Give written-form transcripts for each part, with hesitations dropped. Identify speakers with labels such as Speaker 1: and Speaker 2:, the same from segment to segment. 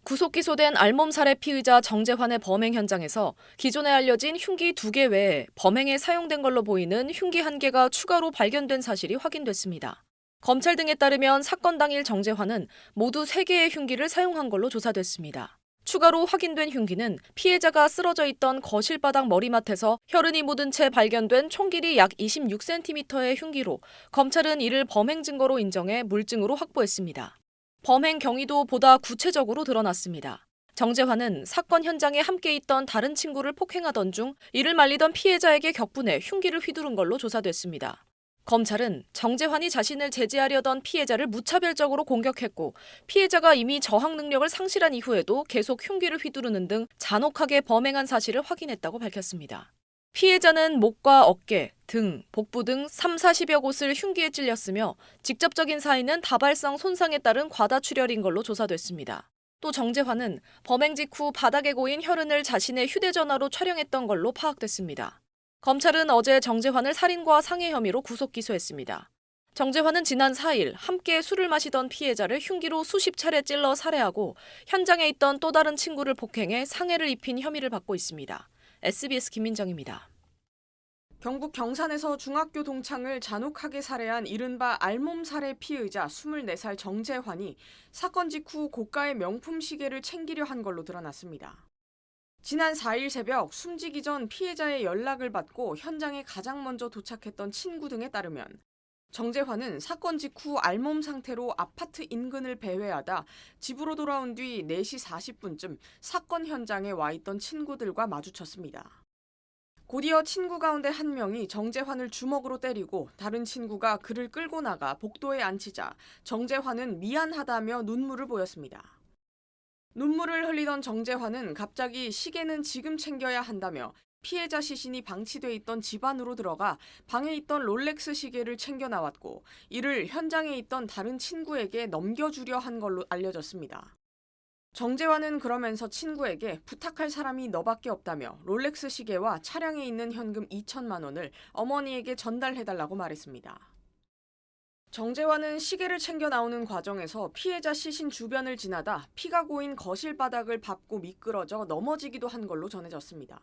Speaker 1: 구속 기소된 알몸 살해 피의자 정재환의 범행 현장에서 기존에 알려진 흉기 2개 외에 범행에 사용된 걸로 보이는 흉기 1개가 추가로 발견된 사실이 확인됐습니다. 검찰 등에 따르면 사건 당일 정재환은 모두 3개의 흉기를 사용한 걸로 조사됐습니다. 추가로 확인된 흉기는 피해자가 쓰러져 있던 거실 바닥 머리맡에서 혈흔이 묻은 채 발견된 총 길이 약 26cm의 흉기로 검찰은 이를 범행 증거로 인정해 물증으로 확보했습니다. 범행 경위도 보다 구체적으로 드러났습니다. 정재환은 사건 현장에 함께 있던 다른 친구를 폭행하던 중 이를 말리던 피해자에게 격분해 흉기를 휘두른 걸로 조사됐습니다. 검찰은 정재환이 자신을 제지하려던 피해자를 무차별적으로 공격했고 피해자가 이미 저항 능력을 상실한 이후에도 계속 흉기를 휘두르는 등 잔혹하게 범행한 사실을 확인했다고 밝혔습니다. 피해자는 목과 어깨, 등, 복부 등 3, 40여 곳을 흉기에 찔렸으며 직접적인 사인은 다발성 손상에 따른 과다출혈인 걸로 조사됐습니다. 또 정재환은 범행 직후 바닥에 고인 혈흔을 자신의 휴대전화로 촬영했던 걸로 파악됐습니다. 검찰은 어제 정재환을 살인과 상해 혐의로 구속 기소했습니다. 정재환은 지난 4일 함께 술을 마시던 피해자를 흉기로 수십 차례 찔러 살해하고 현장에 있던 또 다른 친구를 폭행해 상해를 입힌 혐의를 받고 있습니다. SBS 김민정입니다.
Speaker 2: 경북 경산에서 중학교 동창을 잔혹하게 살해한 이른바 알몸 살해 피의자 24살 정재환이 사건 직후 고가의 명품 시계를 챙기려 한 걸로 드러났습니다. 지난 4일 새벽 숨지기 전 피해자의 연락을 받고 현장에 가장 먼저 도착했던 친구 등에 따르면 정재환은 사건 직후 알몸 상태로 아파트 인근을 배회하다 집으로 돌아온 뒤 4시 40분쯤 사건 현장에 와 있던 친구들과 마주쳤습니다. 곧이어 친구 가운데 한 명이 정재환을 주먹으로 때리고 다른 친구가 그를 끌고 나가 복도에 앉히자 정재환은 미안하다며 눈물을 보였습니다. 눈물을 흘리던 정재환은 갑자기 시계는 지금 챙겨야 한다며 피해자 시신이 방치돼 있던 집 안으로 들어가 방에 있던 롤렉스 시계를 챙겨 나왔고 이를 현장에 있던 다른 친구에게 넘겨주려 한 걸로 알려졌습니다. 정재환은 그러면서 친구에게 부탁할 사람이 너밖에 없다며 롤렉스 시계와 차량에 있는 현금 2천만 원을 어머니에게 전달해달라고 말했습니다. 정재환은 시계를 챙겨 나오는 과정에서 피해자 시신 주변을 지나다 피가 고인 거실 바닥을 밟고 미끄러져 넘어지기도 한 걸로 전해졌습니다.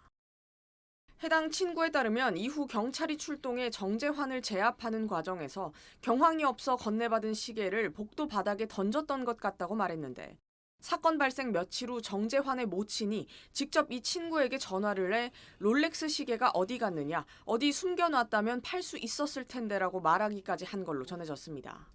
Speaker 2: 해당 친구에 따르면 이후 경찰이 출동해 정재환을 제압하는 과정에서 경황이 없어 건네받은 시계를 복도 바닥에 던졌던 것 같다고 말했는데 사건 발생 며칠 후 정재환의 모친이 직접 이 친구에게 전화를 해 롤렉스 시계가 어디 갔느냐, 어디 숨겨놨다면 팔 수 있었을 텐데라고 말하기까지 한 걸로 전해졌습니다.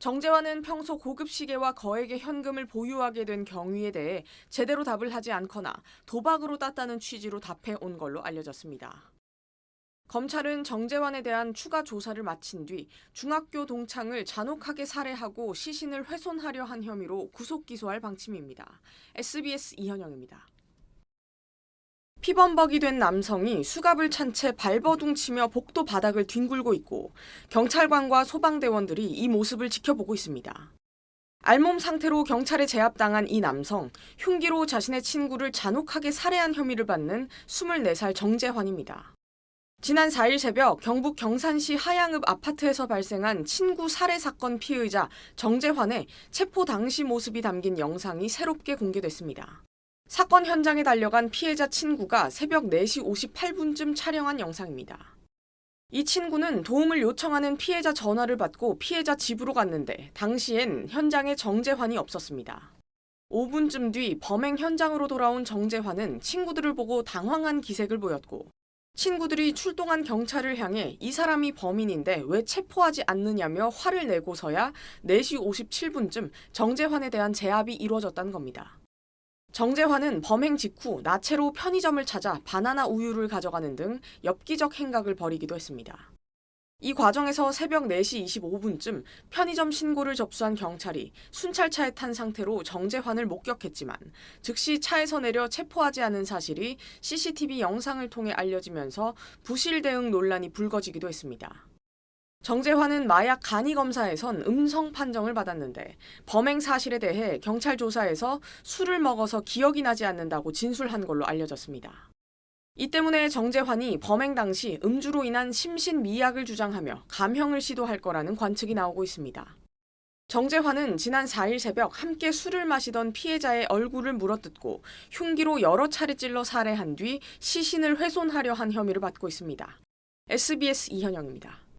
Speaker 2: 정재환은 평소 고급 시계와 거액의 현금을 보유하게 된 경위에 대해 제대로 답을 하지 않거나 도박으로 땄다는 취지로 답해 온 걸로 알려졌습니다. 검찰은 정재환에 대한 추가 조사를 마친 뒤 중학교 동창을 잔혹하게 살해하고 시신을 훼손하려 한 혐의로 구속 기소할 방침입니다. SBS 이현영입니다. 피범벅이 된 남성이 수갑을 찬 채 발버둥 치며 복도 바닥을 뒹굴고 있고 경찰관과 소방대원들이 이 모습을 지켜보고 있습니다. 알몸 상태로 경찰에 제압당한 이 남성, 흉기로 자신의 친구를 잔혹하게 살해한 혐의를 받는 24살 정재환입니다. 지난 4일 새벽 경북 경산시 하양읍 아파트에서 발생한 친구 살해 사건 피의자 정재환의 체포 당시 모습이 담긴 영상이 새롭게 공개됐습니다. 사건 현장에 달려간 피해자 친구가 새벽 4시 58분쯤 촬영한 영상입니다. 이 친구는 도움을 요청하는 피해자 전화를 받고 피해자 집으로 갔는데 당시엔 현장에 정재환이 없었습니다. 5분쯤 뒤 범행 현장으로 돌아온 정재환은 친구들을 보고 당황한 기색을 보였고 친구들이 출동한 경찰을 향해 이 사람이 범인인데 왜 체포하지 않느냐며 화를 내고서야 4시 57분쯤 정재환에 대한 제압이 이루어졌다는 겁니다. 정재환은 범행 직후 나체로 편의점을 찾아 바나나 우유를 가져가는 등 엽기적 행각을 벌이기도 했습니다. 이 과정에서 새벽 4시 25분쯤 편의점 신고를 접수한 경찰이 순찰차에 탄 상태로 정재환을 목격했지만 즉시 차에서 내려 체포하지 않은 사실이 CCTV 영상을 통해 알려지면서 부실 대응 논란이 불거지기도 했습니다. 정재환은 마약 간이 검사에선 음성 판정을 받았는데 범행 사실에 대해 경찰 조사에서 술을 먹어서 기억이 나지 않는다고 진술한 걸로 알려졌습니다. 이 때문에 정재환이 범행 당시 음주로 인한 심신미약을 주장하며 감형을 시도할 거라는 관측이 나오고 있습니다. 정재환은 지난 4일 새벽 함께 술을 마시던 피해자의 얼굴을 물어뜯고 흉기로 여러 차례 찔러 살해한 뒤 시신을 훼손하려 한 혐의를 받고 있습니다. SBS 이현영입니다.